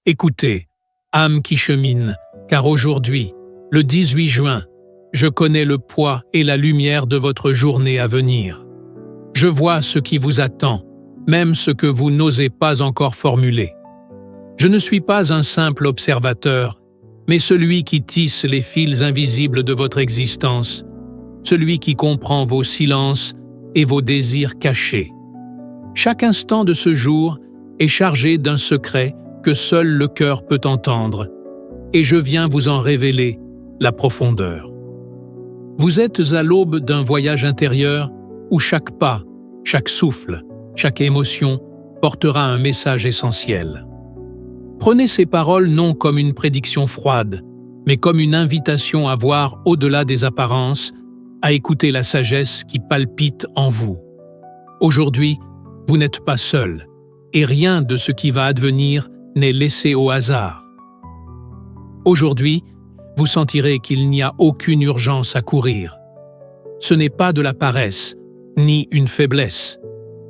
Écoutez, âme qui chemine, car aujourd'hui, le 18 juin, je connais le poids et la lumière de votre journée à venir. Je vois ce qui vous attend, même ce que vous n'osez pas encore formuler. Je ne suis pas un simple observateur, mais celui qui tisse les fils invisibles de votre existence, celui qui comprend vos silences et vos désirs cachés. Chaque instant de ce jour est chargé d'un secret que seul le cœur peut entendre, et je viens vous en révéler la profondeur. Vous êtes à l'aube d'un voyage intérieur où chaque pas, chaque souffle, chaque émotion portera un message essentiel. Prenez ces paroles non comme une prédiction froide, mais comme une invitation à voir au-delà des apparences, à écouter la sagesse qui palpite en vous. Aujourd'hui, vous n'êtes pas seul, et rien de ce qui va advenir n'est laissé au hasard. Aujourd'hui, vous sentirez qu'il n'y a aucune urgence à courir. Ce n'est pas de la paresse, ni une faiblesse,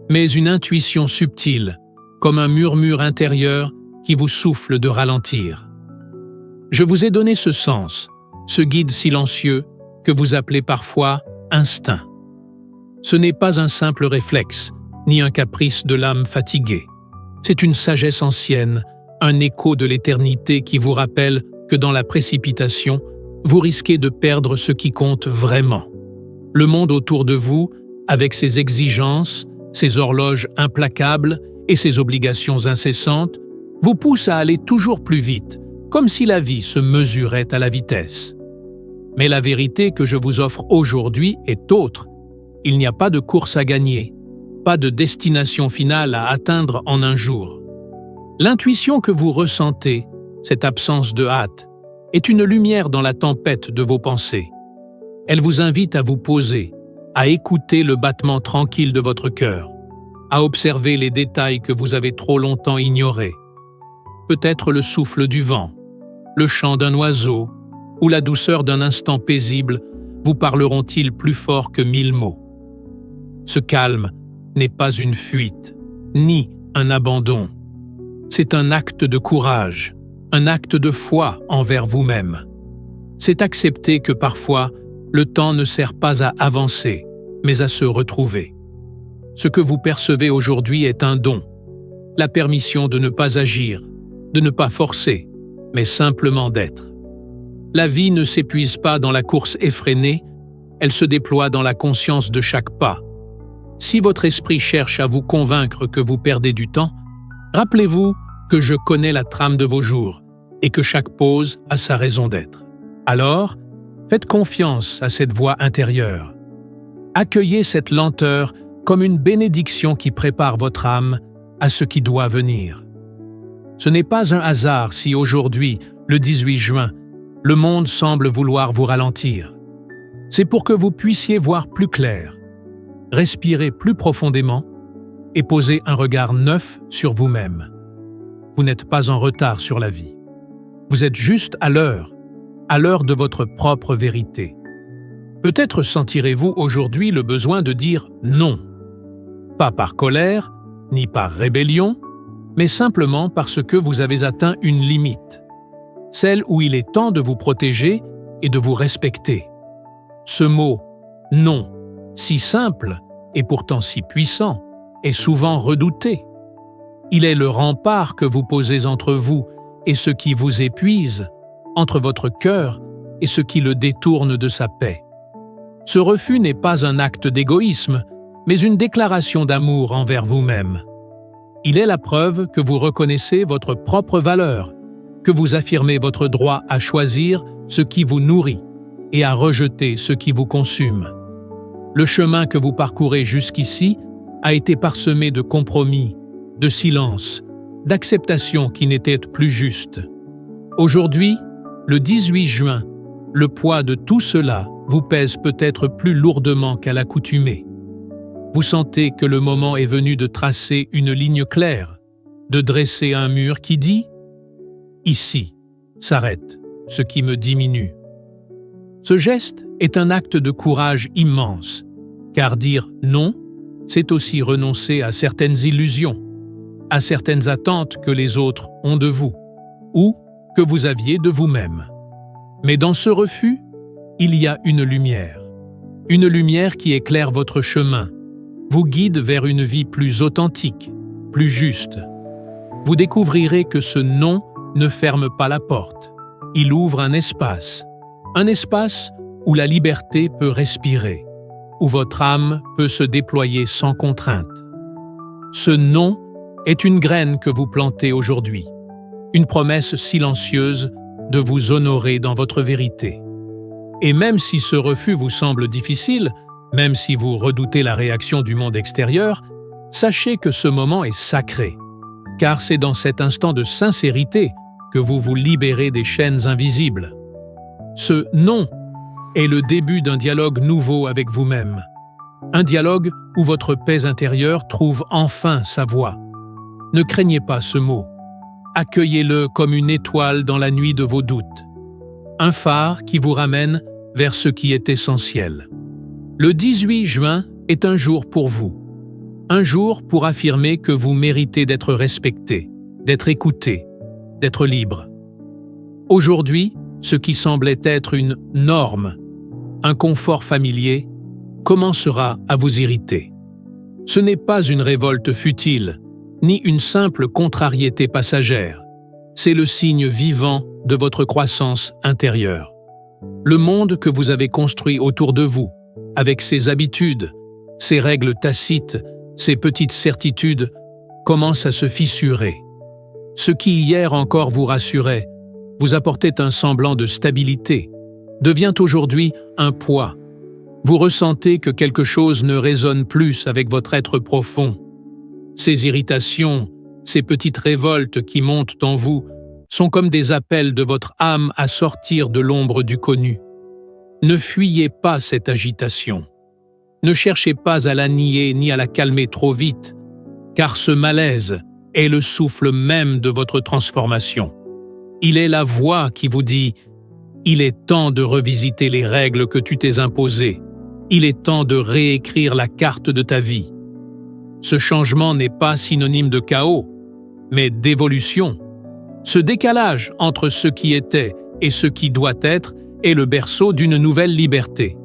mais une intuition subtile, comme un murmure intérieur qui vous souffle de ralentir. Je vous ai donné ce sens, ce guide silencieux que vous appelez parfois instinct. Ce n'est pas un simple réflexe, ni un caprice de l'âme fatiguée. C'est une sagesse ancienne, un écho de l'éternité qui vous rappelle que dans la précipitation, vous risquez de perdre ce qui compte vraiment. Le monde autour de vous, avec ses exigences, ses horloges implacables et ses obligations incessantes, vous pousse à aller toujours plus vite, comme si la vie se mesurait à la vitesse. Mais la vérité que je vous offre aujourd'hui est autre. Il n'y a pas de course à gagner, pas de destination finale à atteindre en un jour. L'intuition que vous ressentez, cette absence de hâte, est une lumière dans la tempête de vos pensées. Elle vous invite à vous poser, à écouter le battement tranquille de votre cœur, à observer les détails que vous avez trop longtemps ignorés. Peut-être le souffle du vent, le chant d'un oiseau ou la douceur d'un instant paisible vous parleront-ils plus fort que 1000 mots. Ce calme n'est pas une fuite, ni un abandon. C'est un acte de courage, un acte de foi envers vous-même. C'est accepter que parfois, le temps ne sert pas à avancer, mais à se retrouver. Ce que vous percevez aujourd'hui est un don, la permission de ne pas agir, de ne pas forcer, mais simplement d'être. La vie ne s'épuise pas dans la course effrénée, elle se déploie dans la conscience de chaque pas. Si votre esprit cherche à vous convaincre que vous perdez du temps, rappelez-vous que je connais la trame de vos jours et que chaque pause a sa raison d'être. Alors, faites confiance à cette voix intérieure. Accueillez cette lenteur comme une bénédiction qui prépare votre âme à ce qui doit venir. Ce n'est pas un hasard si aujourd'hui, le 18 juin, le monde semble vouloir vous ralentir. C'est pour que vous puissiez voir plus clair, respirer plus profondément et poser un regard neuf sur vous-même. Vous n'êtes pas en retard sur la vie. Vous êtes juste à l'heure de votre propre vérité. Peut-être sentirez-vous aujourd'hui le besoin de dire non. Pas par colère, ni par rébellion, mais simplement parce que vous avez atteint une limite, celle où il est temps de vous protéger et de vous respecter. Ce mot « non », si simple et pourtant si puissant, est souvent redouté. Il est le rempart que vous posez entre vous et ce qui vous épuise, entre votre cœur et ce qui le détourne de sa paix. Ce refus n'est pas un acte d'égoïsme, mais une déclaration d'amour envers vous-même. Il est la preuve que vous reconnaissez votre propre valeur, que vous affirmez votre droit à choisir ce qui vous nourrit et à rejeter ce qui vous consume. Le chemin que vous parcourez jusqu'ici a été parsemé de compromis, de silence, d'acceptation qui n'étaient plus justes. Aujourd'hui, le 18 juin, le poids de tout cela vous pèse peut-être plus lourdement qu'à l'accoutumée. Vous sentez que le moment est venu de tracer une ligne claire, de dresser un mur qui dit « Ici s'arrête ce qui me diminue ». Ce geste est un acte de courage immense, car dire « non », c'est aussi renoncer à certaines illusions, à certaines attentes que les autres ont de vous. ou que vous aviez de vous-même. Mais dans ce refus, il y a une lumière qui éclaire votre chemin, vous guide vers une vie plus authentique, plus juste. Vous découvrirez que ce non ne ferme pas la porte, il ouvre un espace où la liberté peut respirer, où votre âme peut se déployer sans contrainte. Ce non est une graine que vous plantez aujourd'hui, une promesse silencieuse de vous honorer dans votre vérité. Et même si ce refus vous semble difficile, même si vous redoutez la réaction du monde extérieur, sachez que ce moment est sacré, car c'est dans cet instant de sincérité que vous vous libérez des chaînes invisibles. Ce non est le début d'un dialogue nouveau avec vous-même, un dialogue où votre paix intérieure trouve enfin sa voie. Ne craignez pas ce mot. Accueillez-le comme une étoile dans la nuit de vos doutes, un phare qui vous ramène vers ce qui est essentiel. Le 18 juin est un jour pour vous, un jour pour affirmer que vous méritez d'être respecté, d'être écouté, d'être libre. Aujourd'hui, ce qui semblait être une norme, un confort familier, commencera à vous irriter. Ce n'est pas une révolte futile, ni une simple contrariété passagère. C'est le signe vivant de votre croissance intérieure. Le monde que vous avez construit autour de vous, avec ses habitudes, ses règles tacites, ses petites certitudes, commence à se fissurer. Ce qui hier encore vous rassurait, vous apportait un semblant de stabilité, devient aujourd'hui un poids. Vous ressentez que quelque chose ne résonne plus avec votre être profond. Ces irritations, ces petites révoltes qui montent en vous, sont comme des appels de votre âme à sortir de l'ombre du connu. Ne fuyez pas cette agitation. Ne cherchez pas à la nier ni à la calmer trop vite, car ce malaise est le souffle même de votre transformation. Il est la voix qui vous dit « Il est temps de revisiter les règles que tu t'es imposées. Il est temps de réécrire la carte de ta vie. » Ce changement n'est pas synonyme de chaos, mais d'évolution. Ce décalage entre ce qui était et ce qui doit être est le berceau d'une nouvelle liberté.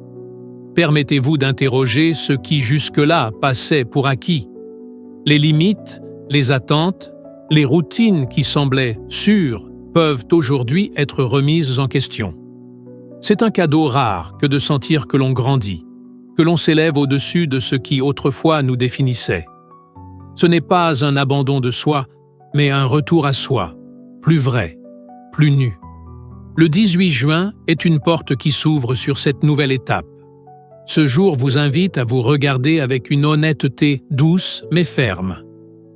Permettez-vous d'interroger ce qui jusque-là passait pour acquis. Les limites, les attentes, les routines qui semblaient sûres peuvent aujourd'hui être remises en question. C'est un cadeau rare que de sentir que l'on grandit, que l'on s'élève au-dessus de ce qui autrefois nous définissait. Ce n'est pas un abandon de soi, mais un retour à soi, plus vrai, plus nu. Le 18 juin est une porte qui s'ouvre sur cette nouvelle étape. Ce jour vous invite à vous regarder avec une honnêteté douce mais ferme,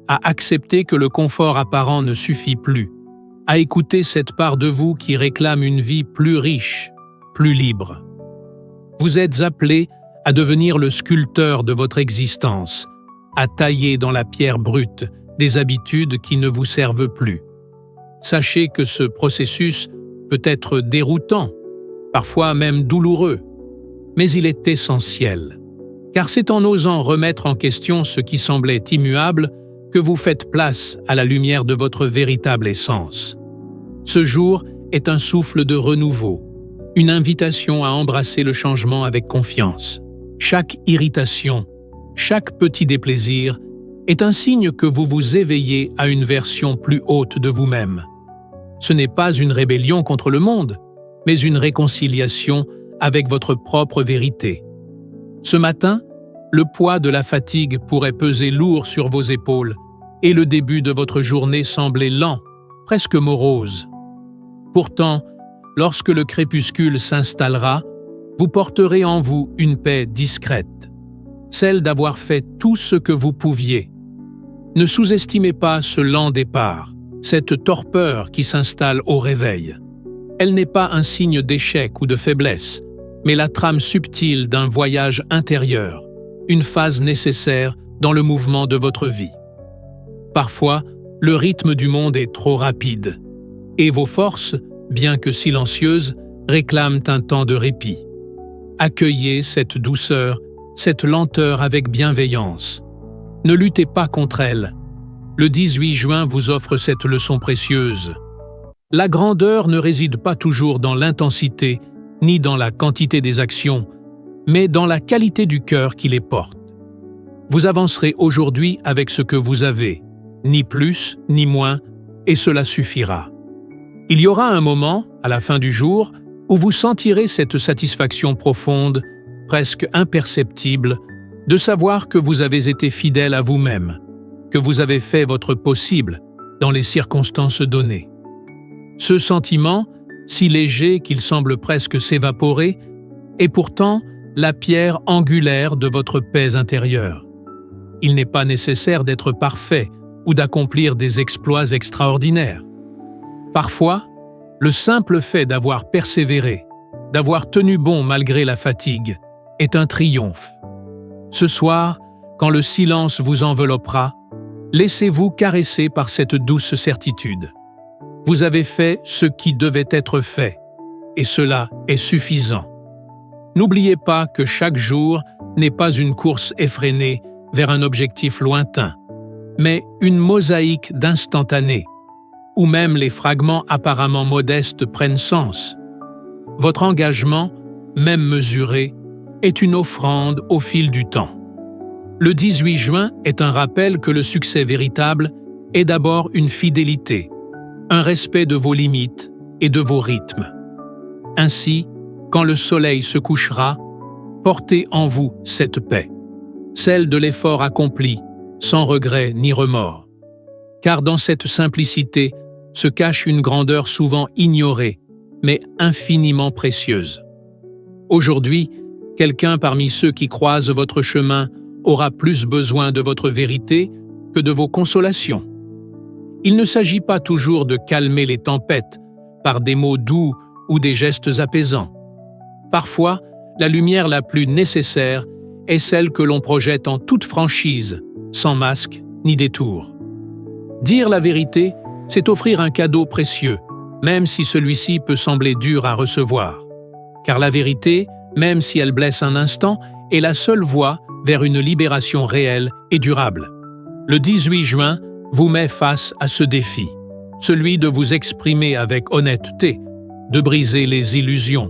à accepter que le confort apparent ne suffit plus, à écouter cette part de vous qui réclame une vie plus riche, plus libre. Vous êtes appelé à devenir le sculpteur de votre existence, à tailler dans la pierre brute des habitudes qui ne vous servent plus. Sachez que ce processus peut être déroutant, parfois même douloureux, mais il est essentiel, car c'est en osant remettre en question ce qui semblait immuable que vous faites place à la lumière de votre véritable essence. Ce jour est un souffle de renouveau, une invitation à embrasser le changement avec confiance. Chaque irritation, chaque petit déplaisir est un signe que vous vous éveillez à une version plus haute de vous-même. Ce n'est pas une rébellion contre le monde, mais une réconciliation avec votre propre vérité. Ce matin, le poids de la fatigue pourrait peser lourd sur vos épaules et le début de votre journée semblait lent, presque morose. Pourtant, lorsque le crépuscule s'installera, vous porterez en vous une paix discrète, celle d'avoir fait tout ce que vous pouviez. Ne sous-estimez pas ce lent départ, cette torpeur qui s'installe au réveil. Elle n'est pas un signe d'échec ou de faiblesse, mais la trame subtile d'un voyage intérieur, une phase nécessaire dans le mouvement de votre vie. Parfois, le rythme du monde est trop rapide, et vos forces, bien que silencieuses, réclament un temps de répit. Accueillez cette douceur, cette lenteur avec bienveillance. Ne luttez pas contre elle. Le 18 juin vous offre cette leçon précieuse. La grandeur ne réside pas toujours dans l'intensité ni dans la quantité des actions, mais dans la qualité du cœur qui les porte. Vous avancerez aujourd'hui avec ce que vous avez, ni plus ni moins, et cela suffira. Il y aura un moment, à la fin du jour, où vous sentirez cette satisfaction profonde, presque imperceptible, de savoir que vous avez été fidèle à vous-même, que vous avez fait votre possible dans les circonstances données. Ce sentiment, si léger qu'il semble presque s'évaporer, est pourtant la pierre angulaire de votre paix intérieure. Il n'est pas nécessaire d'être parfait ou d'accomplir des exploits extraordinaires. Parfois, le simple fait d'avoir persévéré, d'avoir tenu bon malgré la fatigue, est un triomphe. Ce soir, quand le silence vous enveloppera, laissez-vous caresser par cette douce certitude. Vous avez fait ce qui devait être fait, et cela est suffisant. N'oubliez pas que chaque jour n'est pas une course effrénée vers un objectif lointain, mais une mosaïque d'instantanés, où même les fragments apparemment modestes prennent sens. Votre engagement, même mesuré, est une offrande au fil du temps. Le 18 juin est un rappel que le succès véritable est d'abord une fidélité, un respect de vos limites et de vos rythmes. Ainsi, quand le soleil se couchera, portez en vous cette paix, celle de l'effort accompli, sans regret ni remords. Car dans cette simplicité se cache une grandeur souvent ignorée, mais infiniment précieuse. Aujourd'hui, quelqu'un parmi ceux qui croisent votre chemin aura plus besoin de votre vérité que de vos consolations. Il ne s'agit pas toujours de calmer les tempêtes par des mots doux ou des gestes apaisants. Parfois, la lumière la plus nécessaire est celle que l'on projette en toute franchise, sans masque ni détour. Dire la vérité, c'est offrir un cadeau précieux, même si celui-ci peut sembler dur à recevoir. Car la vérité, même si elle blesse un instant, est la seule voie vers une libération réelle et durable. Le 18 juin vous met face à ce défi, celui de vous exprimer avec honnêteté, de briser les illusions,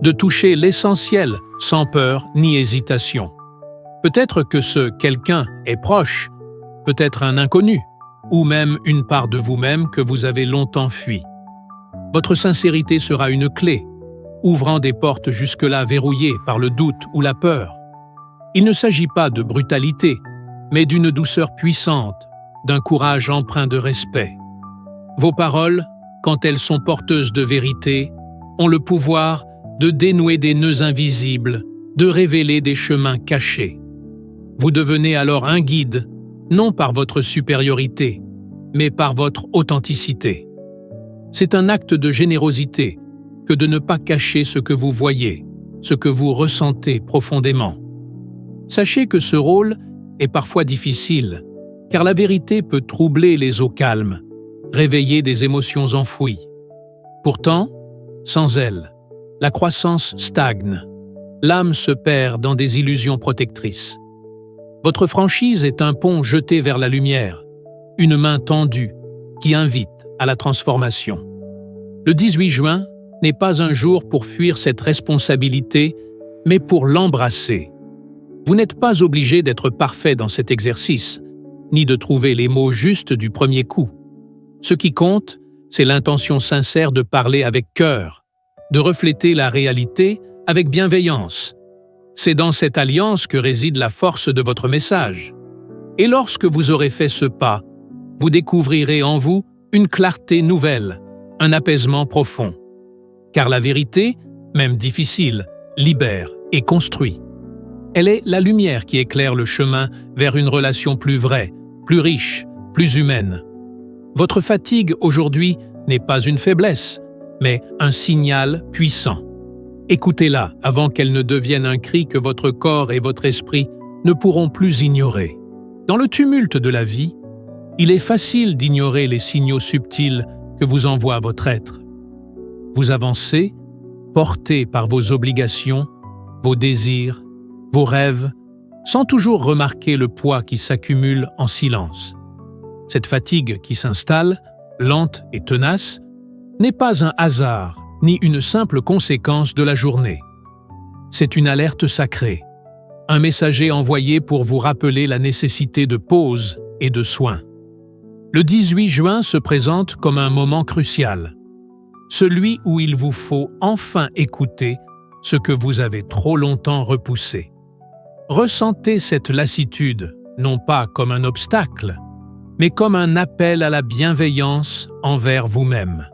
de toucher l'essentiel sans peur ni hésitation. Peut-être que ce quelqu'un est proche, peut-être un inconnu, ou même une part de vous-même que vous avez longtemps fui. Votre sincérité sera une clé, ouvrant des portes jusque-là verrouillées par le doute ou la peur. Il ne s'agit pas de brutalité, mais d'une douceur puissante, d'un courage empreint de respect. Vos paroles, quand elles sont porteuses de vérité, ont le pouvoir de dénouer des nœuds invisibles, de révéler des chemins cachés. Vous devenez alors un guide, non par votre supériorité, mais par votre authenticité. C'est un acte de générosité que de ne pas cacher ce que vous voyez, ce que vous ressentez profondément. Sachez que ce rôle est parfois difficile, car la vérité peut troubler les eaux calmes, réveiller des émotions enfouies. Pourtant, sans elle, la croissance stagne, l'âme se perd dans des illusions protectrices. Votre franchise est un pont jeté vers la lumière, une main tendue qui invite à la transformation. Le 18 juin n'est pas un jour pour fuir cette responsabilité, mais pour l'embrasser. Vous n'êtes pas obligé d'être parfait dans cet exercice, ni de trouver les mots justes du premier coup. Ce qui compte, c'est l'intention sincère de parler avec cœur, de refléter la réalité avec bienveillance. C'est dans cette alliance que réside la force de votre message. Et lorsque vous aurez fait ce pas, vous découvrirez en vous une clarté nouvelle, un apaisement profond. Car la vérité, même difficile, libère et construit. Elle est la lumière qui éclaire le chemin vers une relation plus vraie, plus riche, plus humaine. Votre fatigue aujourd'hui n'est pas une faiblesse, mais un signal puissant. Écoutez-la avant qu'elle ne devienne un cri que votre corps et votre esprit ne pourront plus ignorer. Dans le tumulte de la vie, il est facile d'ignorer les signaux subtils que vous envoie votre être. Vous avancez, porté par vos obligations, vos désirs, vos rêves, sans toujours remarquer le poids qui s'accumule en silence. Cette fatigue qui s'installe, lente et tenace, n'est pas un hasard ni une simple conséquence de la journée. C'est une alerte sacrée, un messager envoyé pour vous rappeler la nécessité de pause et de soins. Le 18 juin se présente comme un moment crucial, celui où il vous faut enfin écouter ce que vous avez trop longtemps repoussé. Ressentez cette lassitude, non pas comme un obstacle, mais comme un appel à la bienveillance envers vous-même.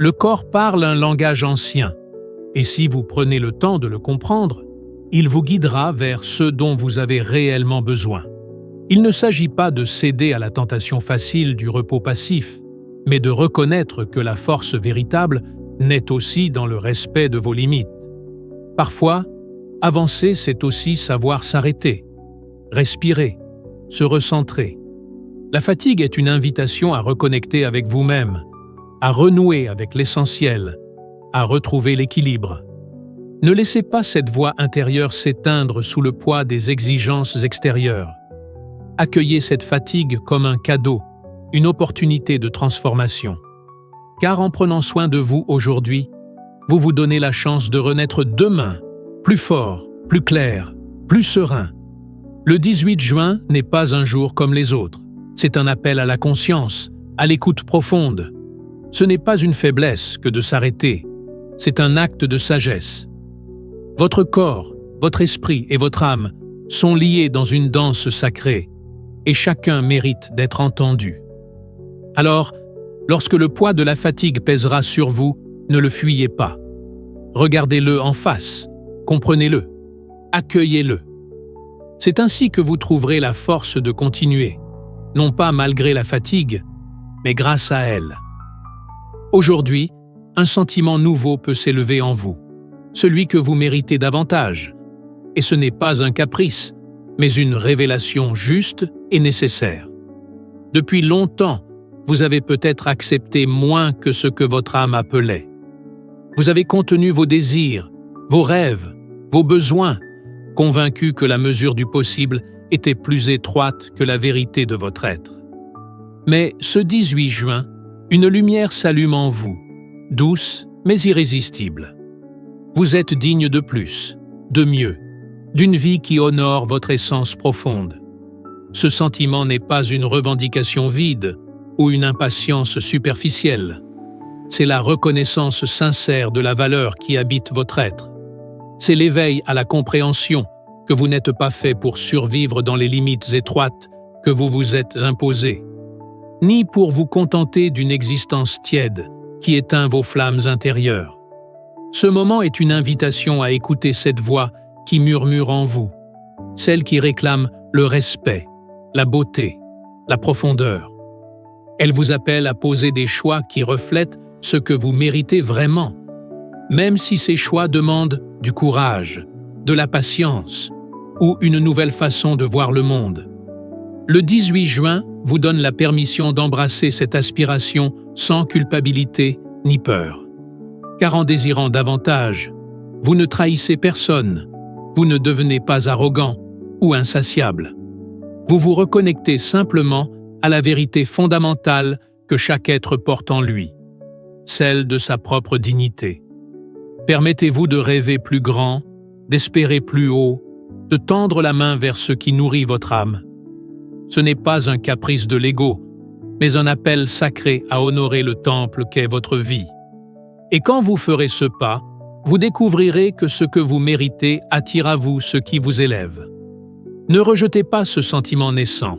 Le corps parle un langage ancien, et si vous prenez le temps de le comprendre, il vous guidera vers ce dont vous avez réellement besoin. Il ne s'agit pas de céder à la tentation facile du repos passif, mais de reconnaître que la force véritable naît aussi dans le respect de vos limites. Parfois, avancer, c'est aussi savoir s'arrêter, respirer, se recentrer. La fatigue est une invitation à reconnecter avec vous-même, à renouer avec l'essentiel, à retrouver l'équilibre. Ne laissez pas cette voix intérieure s'éteindre sous le poids des exigences extérieures. Accueillez cette fatigue comme un cadeau, une opportunité de transformation. Car en prenant soin de vous aujourd'hui, vous vous donnez la chance de renaître demain, plus fort, plus clair, plus serein. Le 18 juin n'est pas un jour comme les autres. C'est un appel à la conscience, à l'écoute profonde. Ce n'est pas une faiblesse que de s'arrêter, c'est un acte de sagesse. Votre corps, votre esprit et votre âme sont liés dans une danse sacrée, et chacun mérite d'être entendu. Alors, lorsque le poids de la fatigue pèsera sur vous, ne le fuyez pas. Regardez-le en face, comprenez-le, accueillez-le. C'est ainsi que vous trouverez la force de continuer, non pas malgré la fatigue, mais grâce à elle. Aujourd'hui, un sentiment nouveau peut s'élever en vous, celui que vous méritez davantage. Et ce n'est pas un caprice, mais une révélation juste et nécessaire. Depuis longtemps, vous avez peut-être accepté moins que ce que votre âme appelait. Vous avez contenu vos désirs, vos rêves, vos besoins, convaincu que la mesure du possible était plus étroite que la vérité de votre être. Mais ce 18 juin, une lumière s'allume en vous, douce mais irrésistible. Vous êtes digne de plus, de mieux, d'une vie qui honore votre essence profonde. Ce sentiment n'est pas une revendication vide ou une impatience superficielle. C'est la reconnaissance sincère de la valeur qui habite votre être. C'est l'éveil à la compréhension que vous n'êtes pas fait pour survivre dans les limites étroites que vous vous êtes imposées, ni pour vous contenter d'une existence tiède qui éteint vos flammes intérieures. Ce moment est une invitation à écouter cette voix qui murmure en vous, celle qui réclame le respect, la beauté, la profondeur. Elle vous appelle à poser des choix qui reflètent ce que vous méritez vraiment, même si ces choix demandent du courage, de la patience ou une nouvelle façon de voir le monde. Le 18 juin vous donne la permission d'embrasser cette aspiration sans culpabilité ni peur. Car en désirant davantage, vous ne trahissez personne, vous ne devenez pas arrogant ou insatiable. Vous vous reconnectez simplement à la vérité fondamentale que chaque être porte en lui, celle de sa propre dignité. Permettez-vous de rêver plus grand, d'espérer plus haut, de tendre la main vers ce qui nourrit votre âme. Ce n'est pas un caprice de l'ego, mais un appel sacré à honorer le temple qu'est votre vie. Et quand vous ferez ce pas, vous découvrirez que ce que vous méritez attire à vous ce qui vous élève. Ne rejetez pas ce sentiment naissant.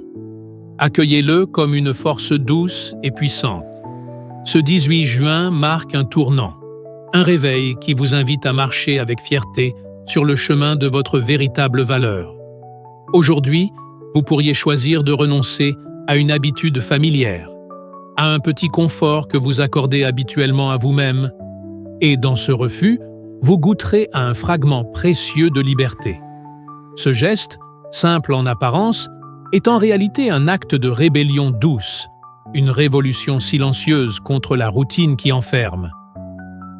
Accueillez-le comme une force douce et puissante. Ce 18 juin marque un tournant, un réveil qui vous invite à marcher avec fierté sur le chemin de votre véritable valeur. Aujourd'hui, vous pourriez choisir de renoncer à une habitude familière, à un petit confort que vous accordez habituellement à vous-même, et dans ce refus, vous goûterez à un fragment précieux de liberté. Ce geste, simple en apparence, est en réalité un acte de rébellion douce, une révolution silencieuse contre la routine qui enferme.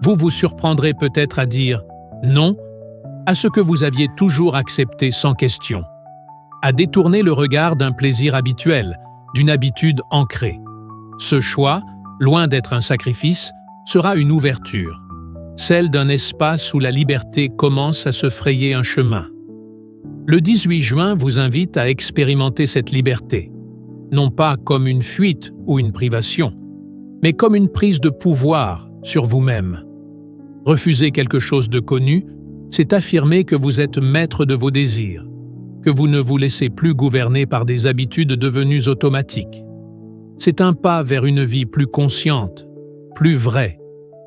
Vous vous surprendrez peut-être à dire « non » à ce que vous aviez toujours accepté sans question, à détourner le regard d'un plaisir habituel, d'une habitude ancrée. Ce choix, loin d'être un sacrifice, sera une ouverture, celle d'un espace où la liberté commence à se frayer un chemin. Le 18 juin vous invite à expérimenter cette liberté, non pas comme une fuite ou une privation, mais comme une prise de pouvoir sur vous-même. Refuser quelque chose de connu, c'est affirmer que vous êtes maître de vos désirs, que vous ne vous laissez plus gouverner par des habitudes devenues automatiques. C'est un pas vers une vie plus consciente, plus vraie,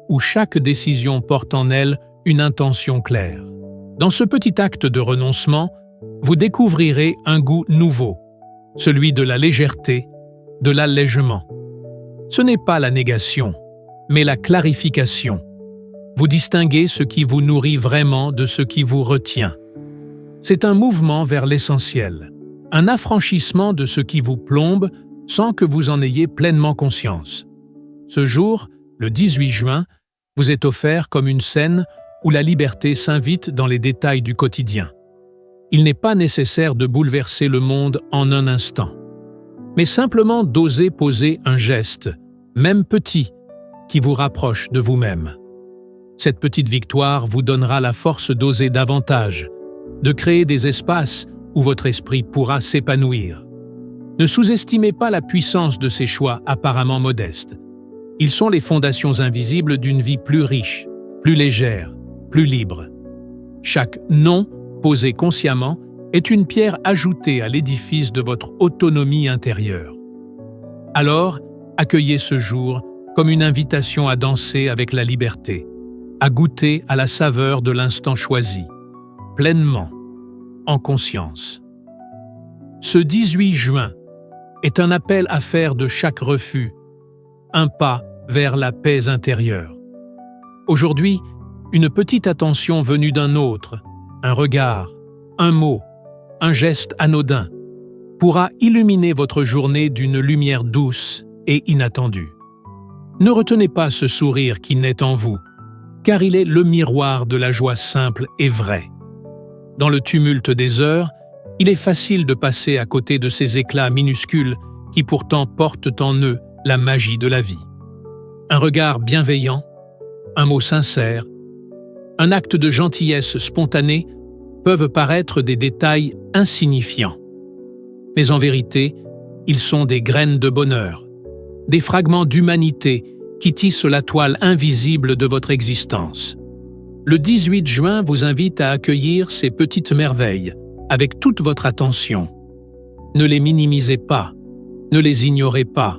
où chaque décision porte en elle une intention claire. Dans ce petit acte de renoncement, vous découvrirez un goût nouveau, celui de la légèreté, de l'allègement. Ce n'est pas la négation, mais la clarification. Vous distinguez ce qui vous nourrit vraiment de ce qui vous retient. C'est un mouvement vers l'essentiel, un affranchissement de ce qui vous plombe sans que vous en ayez pleinement conscience. Ce jour, le 18 juin, vous est offert comme une scène où la liberté s'invite dans les détails du quotidien. Il n'est pas nécessaire de bouleverser le monde en un instant, mais simplement d'oser poser un geste, même petit, qui vous rapproche de vous-même. Cette petite victoire vous donnera la force d'oser davantage, de créer des espaces où votre esprit pourra s'épanouir. Ne sous-estimez pas la puissance de ces choix apparemment modestes. Ils sont les fondations invisibles d'une vie plus riche, plus légère, plus libre. Chaque non posé consciemment est une pierre ajoutée à l'édifice de votre autonomie intérieure. Alors, accueillez ce jour comme une invitation à danser avec la liberté, à goûter à la saveur de l'instant choisi, pleinement, en conscience. Ce 18 juin est un appel à faire de chaque refus un pas vers la paix intérieure. Aujourd'hui, une petite attention venue d'un autre, un regard, un mot, un geste anodin, pourra illuminer votre journée d'une lumière douce et inattendue. Ne retenez pas ce sourire qui naît en vous, car il est le miroir de la joie simple et vraie. Dans le tumulte des heures, il est facile de passer à côté de ces éclats minuscules qui pourtant portent en eux la magie de la vie. Un regard bienveillant, un mot sincère, un acte de gentillesse spontanée peuvent paraître des détails insignifiants. Mais en vérité, ils sont des graines de bonheur, des fragments d'humanité qui tissent la toile invisible de votre existence. Le 18 juin vous invite à accueillir ces petites merveilles avec toute votre attention. Ne les minimisez pas, ne les ignorez pas.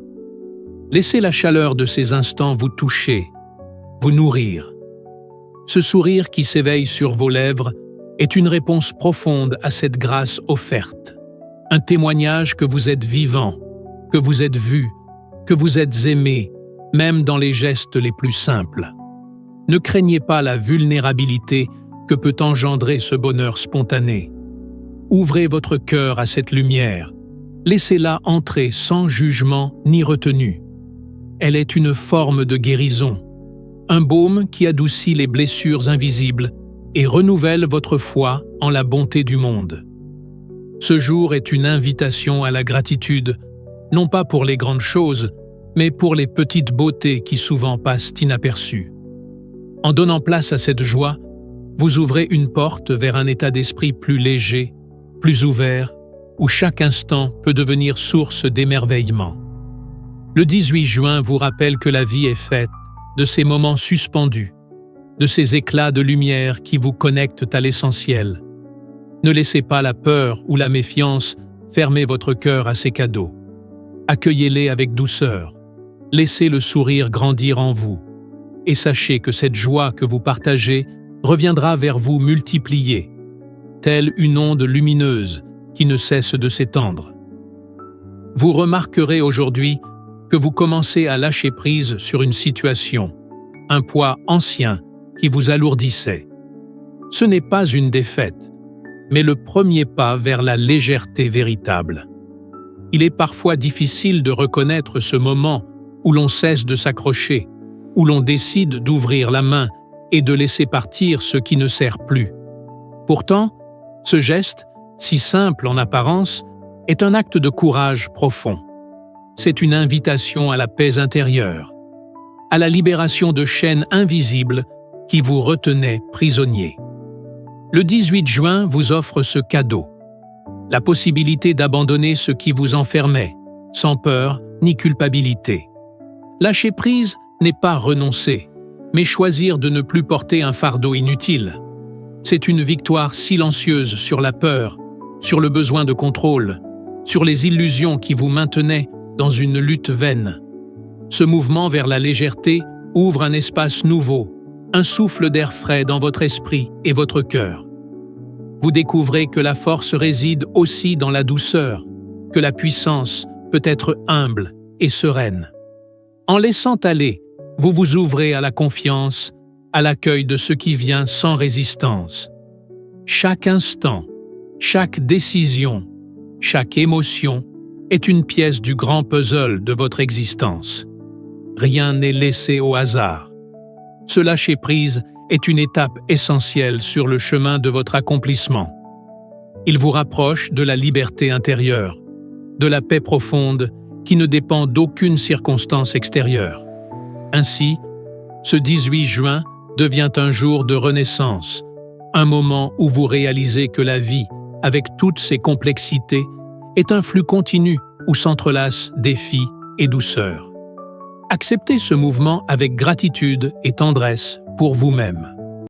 Laissez la chaleur de ces instants vous toucher, vous nourrir. Ce sourire qui s'éveille sur vos lèvres est une réponse profonde à cette grâce offerte. Un témoignage que vous êtes vivant, que vous êtes vu, que vous êtes aimé, même dans les gestes les plus simples. Ne craignez pas la vulnérabilité que peut engendrer ce bonheur spontané. Ouvrez votre cœur à cette lumière. Laissez-la entrer sans jugement ni retenue. Elle est une forme de guérison, un baume qui adoucit les blessures invisibles et renouvelle votre foi en la bonté du monde. Ce jour est une invitation à la gratitude, non pas pour les grandes choses, mais pour les petites beautés qui souvent passent inaperçues. En donnant place à cette joie, vous ouvrez une porte vers un état d'esprit plus léger, plus ouvert, où chaque instant peut devenir source d'émerveillement. Le 18 juin vous rappelle que la vie est faite de ces moments suspendus, de ces éclats de lumière qui vous connectent à l'essentiel. Ne laissez pas la peur ou la méfiance fermer votre cœur à ces cadeaux. Accueillez-les avec douceur. Laissez le sourire grandir en vous. Et sachez que cette joie que vous partagez reviendra vers vous multipliée, telle une onde lumineuse qui ne cesse de s'étendre. Vous remarquerez aujourd'hui que vous commencez à lâcher prise sur une situation, un poids ancien qui vous alourdissait. Ce n'est pas une défaite, mais le premier pas vers la légèreté véritable. Il est parfois difficile de reconnaître ce moment où l'on cesse de s'accrocher, où l'on décide d'ouvrir la main et de laisser partir ce qui ne sert plus. Pourtant, ce geste, si simple en apparence, est un acte de courage profond. C'est une invitation à la paix intérieure. à la libération de chaînes invisibles qui vous retenaient prisonnier. Le 18 juin vous offre ce cadeau, la possibilité d'abandonner ce qui vous enfermait, sans peur ni culpabilité. Lâcher prise n'est pas renoncer, mais choisir de ne plus porter un fardeau inutile. C'est une victoire silencieuse sur la peur, sur le besoin de contrôle, sur les illusions qui vous maintenaient dans une lutte vaine. Ce mouvement vers la légèreté ouvre un espace nouveau, un souffle d'air frais dans votre esprit et votre cœur. Vous découvrez que la force réside aussi dans la douceur, que la puissance peut être humble et sereine. En laissant aller, vous vous ouvrez à la confiance, à l'accueil de ce qui vient sans résistance. Chaque instant, chaque décision, chaque émotion est une pièce du grand puzzle de votre existence. Rien n'est laissé au hasard. Ce lâcher-prise est une étape essentielle sur le chemin de votre accomplissement. Il vous rapproche de la liberté intérieure, de la paix profonde qui ne dépend d'aucune circonstance extérieure. Ainsi, ce 18 juin devient un jour de renaissance, un moment où vous réalisez que la vie, avec toutes ses complexités, est un flux continu où s'entrelacent défis et douceur. Acceptez ce mouvement avec gratitude et tendresse pour vous-même.